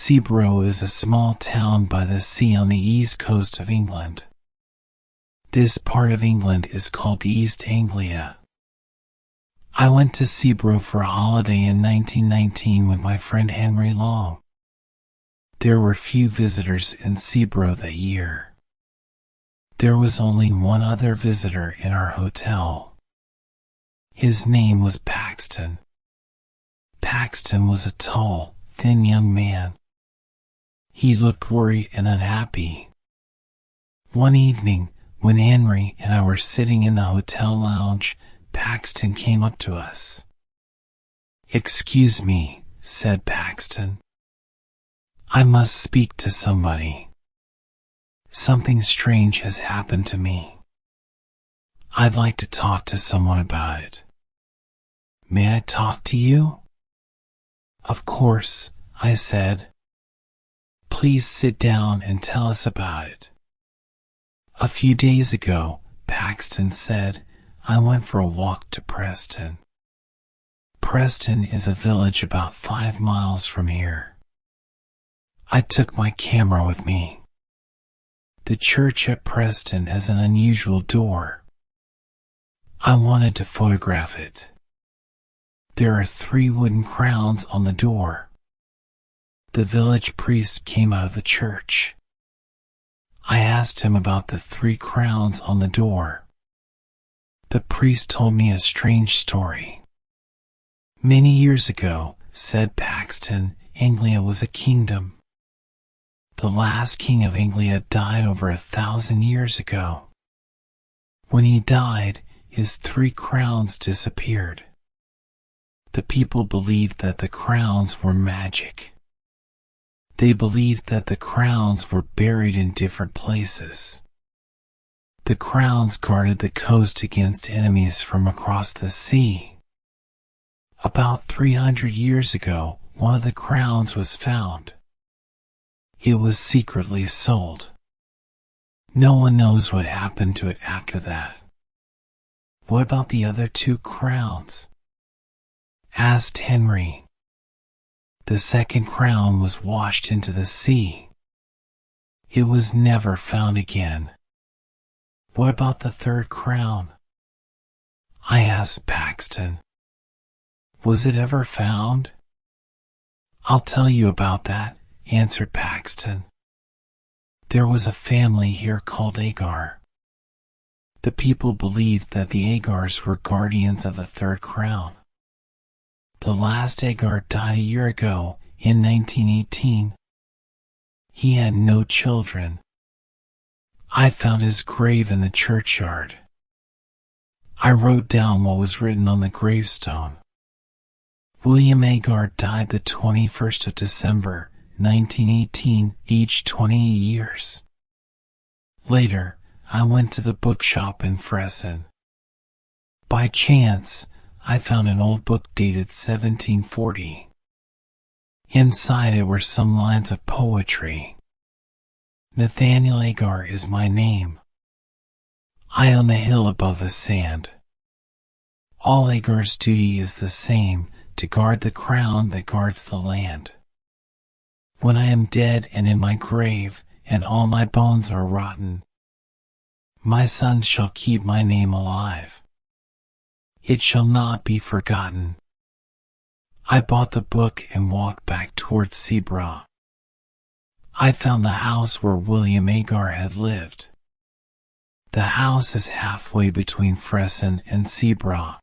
Seabrook is a small town by the sea on the east coast of England. This part of England is called East Anglia. I went to Seabrook for a holiday in 1919 with my friend Henry Long. There were few visitors in Seabrook that year. There was only one other visitor in our hotel. His name was Paxton. Paxton was a tall, thin young man. He looked worried and unhappy. One evening, when Henry and I were sitting in the hotel lounge, Paxton came up to us. "Excuse me," said Paxton. "I must speak to somebody. Something strange has happened to me. I'd like to talk to someone about it. May I talk to you?" "Of course," I said. "Please sit down and tell us about it." "A few days ago," Paxton said, "I went for a walk to Preston. Preston is a village about 5 miles from here. I took my camera with me. The church at Preston has an unusual door. I wanted to photograph it. There are 3 wooden crowns on the door. The village priest came out of the church. I asked him about the 3 crowns on the door. The priest told me a strange story. "Many years ago," said Paxton, "Anglia was a kingdom. The last king of Anglia died over 1,000 years ago. When he died, his 3 crowns disappeared. The people believed that the crowns were magic. They believed that the crowns were buried in different places. The crowns guarded the coast against enemies from across the sea. About 300 years ago, one of the crowns was found. It was secretly sold. No one knows what happened to it after that." "What about the other 2 crowns?" asked Henry. "The second crown was washed into the sea. It was never found again." "What about the 3rd crown?" I asked Paxton. "Was it ever found?" "I'll tell you about that," answered Paxton. "There was a family here called Agar. The people believed that the Agars were guardians of the 3rd crown. The last Agar died a year ago, in 1918. He had no children. I found his grave in the churchyard. I wrote down what was written on the gravestone. William Agar died the 21st of December, 1918, aged 28 years. Later, I went to the bookshop in Fresson. By chance, I found an old book dated 1740. Inside it were some lines of poetry. "Nathaniel Agar is my name. I on the hill above the sand. All Agar's duty is the same, to guard the crown that guards the land. When I am dead and in my grave, and all my bones are rotten, my sons shall keep my name alive. It shall not be forgotten." I bought the book and walked back towards Seabrook. I found the house where William Agar had lived. The house is halfway between Fresson and Seabrook.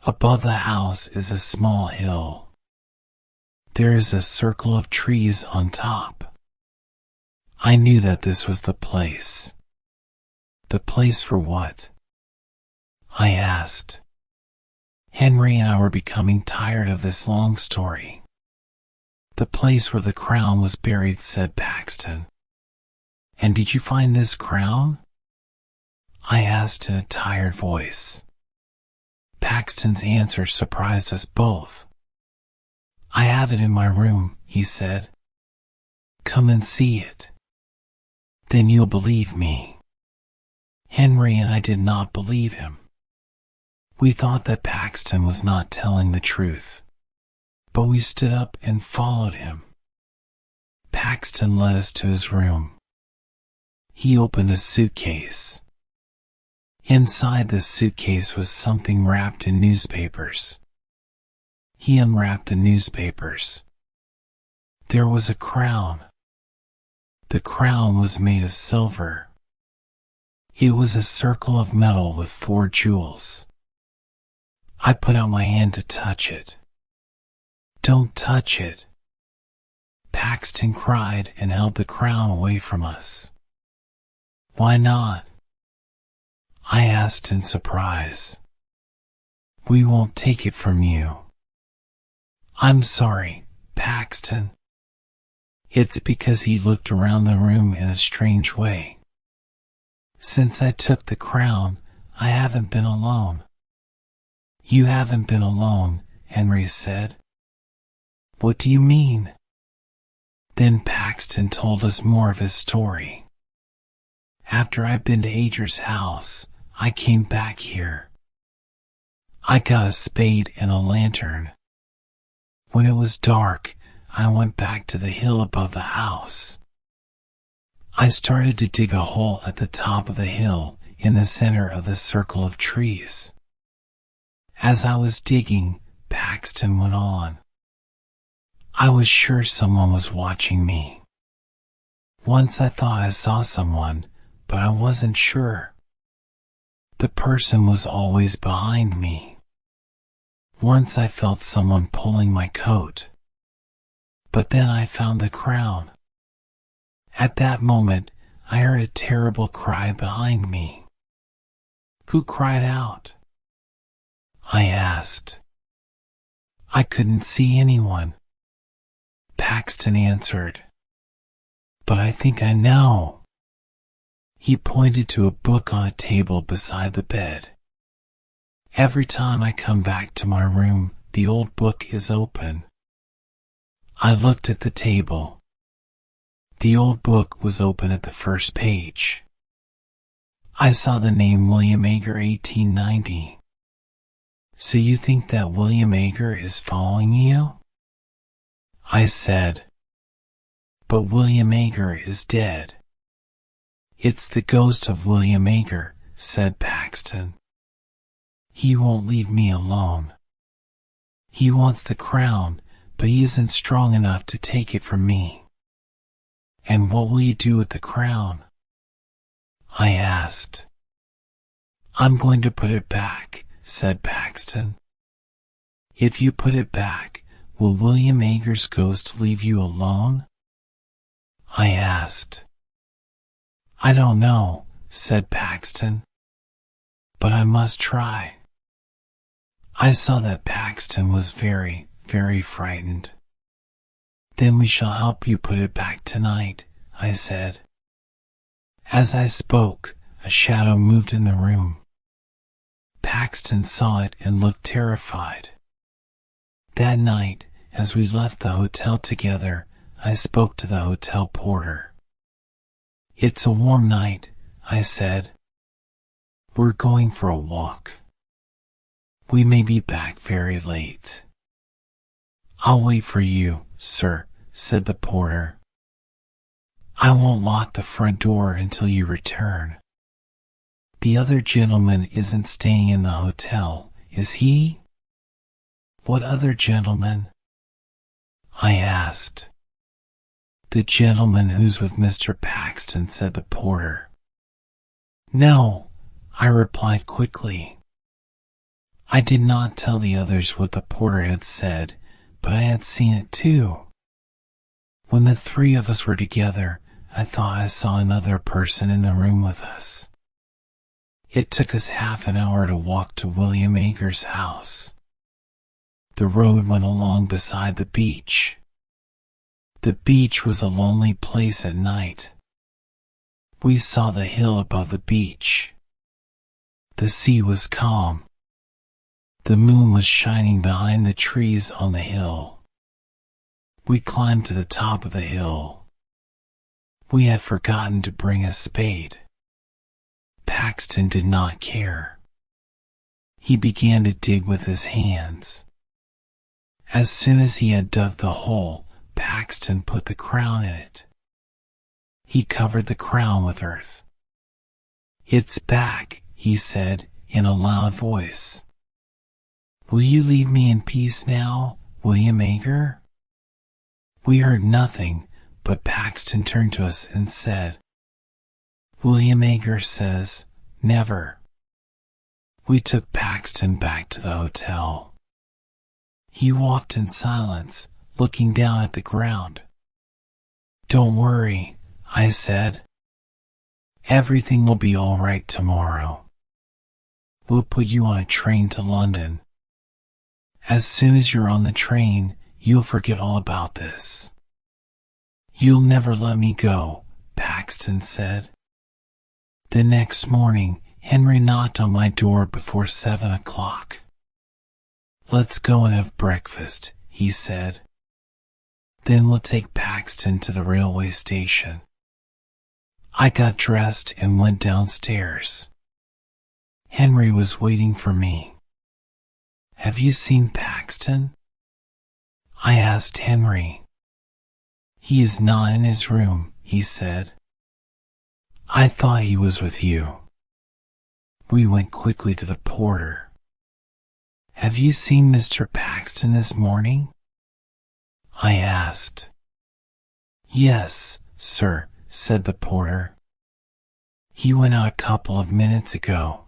Above the house is a small hill. There is a circle of trees on top. I knew that this was the place. "The place for what?" I asked. Henry and I were becoming tired of this long story. "The place where the crown was buried," said Paxton. "And did you find this crown?" I asked in a tired voice. Paxton's answer surprised us both. "I have it in my room," he said. "Come and see it. Then you'll believe me." Henry and I did not believe him. We thought that Paxton was not telling the truth, but we stood up and followed him. Paxton led us to his room. He opened a suitcase. Inside the suitcase was something wrapped in newspapers. He unwrapped the newspapers. There was a crown. The crown was made of silver. It was a circle of metal with 4 jewels. I put out my hand to touch it. "Don't touch it," Paxton cried and held the crown away from us. "Why not?" I asked in surprise. "We won't take it from you." "I'm sorry, Paxton." It's because he looked around the room in a strange way. "Since I took the crown, I haven't been alone." "You haven't been alone," Henry said. "What do you mean?" Then Paxton told us more of his story. "After I'd been to Adrian's house, I came back here. I got a spade and a lantern. When it was dark, I went back to the hill above the house. I started to dig a hole at the top of the hill in the center of the circle of trees. As I was digging, Paxton went on, I was sure someone was watching me. Once I thought I saw someone, but I wasn't sure. The person was always behind me. Once I felt someone pulling my coat. But then I found the crown. At that moment, I heard a terrible cry behind me. Who cried out? I asked. I couldn't see anyone. Paxton answered. But I think I know. He pointed to a book on a table beside the bed. Every time I come back to my room, the old book is open. I looked at the table. The old book was open at the first page. I saw the name William Agar 1890. So you think that William Agar is following you? I said. But William Agar is dead. It's the ghost of William Agar, said Paxton. He won't leave me alone. He wants the crown, but he isn't strong enough to take it from me. And what will you do with the crown? I asked. I'm going to put it back, said Paxton. If you put it back, will William Agar's ghost leave you alone? I asked. I don't know, said Paxton. But I must try. I saw that Paxton was very, very frightened. Then we shall help you put it back tonight, I said. As I spoke, a shadow moved in the room. Paxton saw it and looked terrified. That night, as we left the hotel together, I spoke to the hotel porter. It's a warm night, I said. We're going for a walk. We may be back very late. I'll wait for you, sir, said the porter. I won't lock the front door until you return. The other gentleman isn't staying in the hotel, is he? What other gentleman? I asked. The gentleman who's with Mr. Paxton, said the porter. No, I replied quickly. I did not tell the others what the porter had said, but I had seen it too. When the three of us were together, I thought I saw another person in the room with us. It took us half an hour to walk to William Agar's house. The road went along beside the beach. The beach was a lonely place at night. We saw the hill above the beach. The sea was calm. The moon was shining behind the trees on the hill. We climbed to the top of the hill. We had forgotten to bring a spade. Paxton did not care. He began to dig with his hands. As soon as he had dug the hole, Paxton put the crown in it. He covered the crown with earth. "It's back," he said in a loud voice. "Will you leave me in peace now, William Ager?" We heard nothing, but Paxton turned to us and said, "William Ager says, never." We took Paxton back to the hotel. He walked in silence, looking down at the ground. "Don't worry," I said. "Everything will be all right tomorrow. We'll put you on a train to London. As soon as you're on the train, you'll forget all about this." "You'll never let me go," Paxton said. The next morning, Henry knocked on my door before 7 o'clock. "Let's go and have breakfast," he said. "Then we'll take Paxton to the railway station." I got dressed and went downstairs. Henry was waiting for me. "Have you seen Paxton?" I asked Henry. "He is not in his room," he said. "I thought he was with you." We went quickly to the porter. "Have you seen Mr. Paxton this morning?" I asked. "Yes, sir," said the porter. "He went out a couple of minutes ago."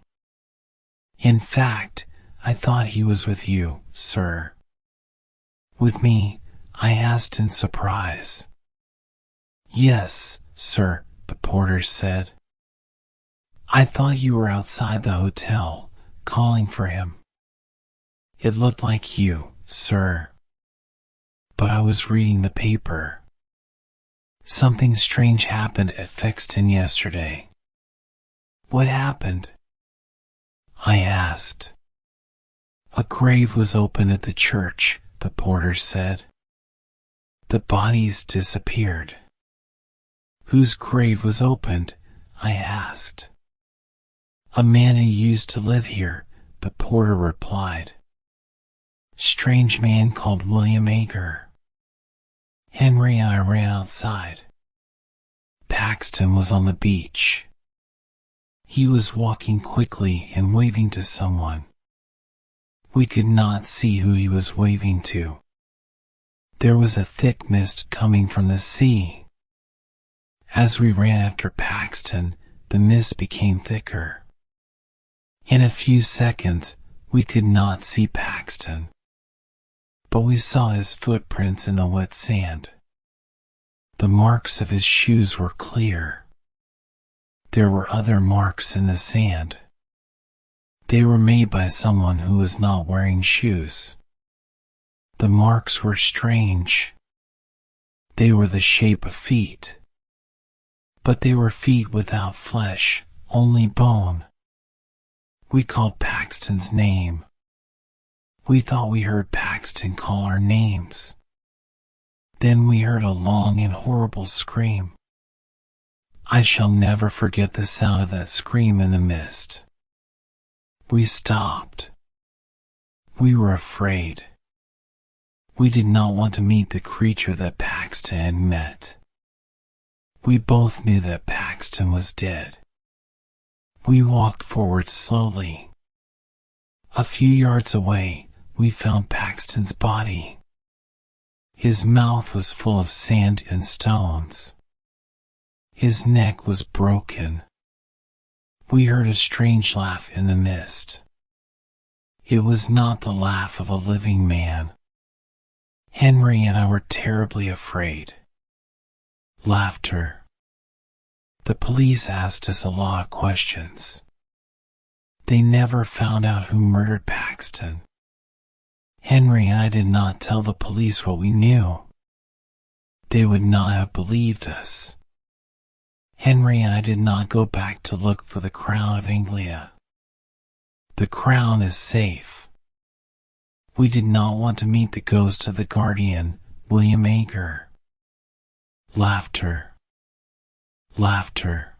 "In fact, I thought he was with you, sir." "With me?" I asked in surprise. "Yes, sir," the porter said. "I thought you were outside the hotel, calling for him." "It looked like you, sir. But I was reading the paper. Something strange happened at Fexton yesterday." "What happened?" I asked. "A grave was opened at the church," the porter said. "The bodies disappeared." "Whose grave was opened?" I asked. "A man who used to live here," the porter replied. "Strange man called William Ager." Henry and I ran outside. Paxton was on the beach. He was walking quickly and waving to someone. We could not see who he was waving to. There was a thick mist coming from the sea. As we ran after Paxton, the mist became thicker. In a few seconds, we could not see Paxton, but we saw his footprints in the wet sand. The marks of his shoes were clear. There were other marks in the sand. They were made by someone who was not wearing shoes. The marks were strange. They were the shape of feet. But they were feet without flesh, only bone. We called Paxton's name. We thought we heard Paxton call our names. Then we heard a long and horrible scream. I shall never forget the sound of that scream in the mist. We stopped. We were afraid. We did not want to meet the creature that Paxton had met. We both knew that Paxton was dead. We walked forward slowly. A few yards away, we found Paxton's body. His mouth was full of sand and stones. His neck was broken. We heard a strange laugh in the mist. It was not the laugh of a living man. Henry and I were terribly afraid. Laughter. The police asked us a lot of questions. They never found out who murdered Paxton. Henry and I did not tell the police what we knew. They would not have believed us. Henry and I did not go back to look for the crown of Anglia. The crown is safe. We did not want to meet the ghost of the guardian, William Ager. Laughter. Laughter.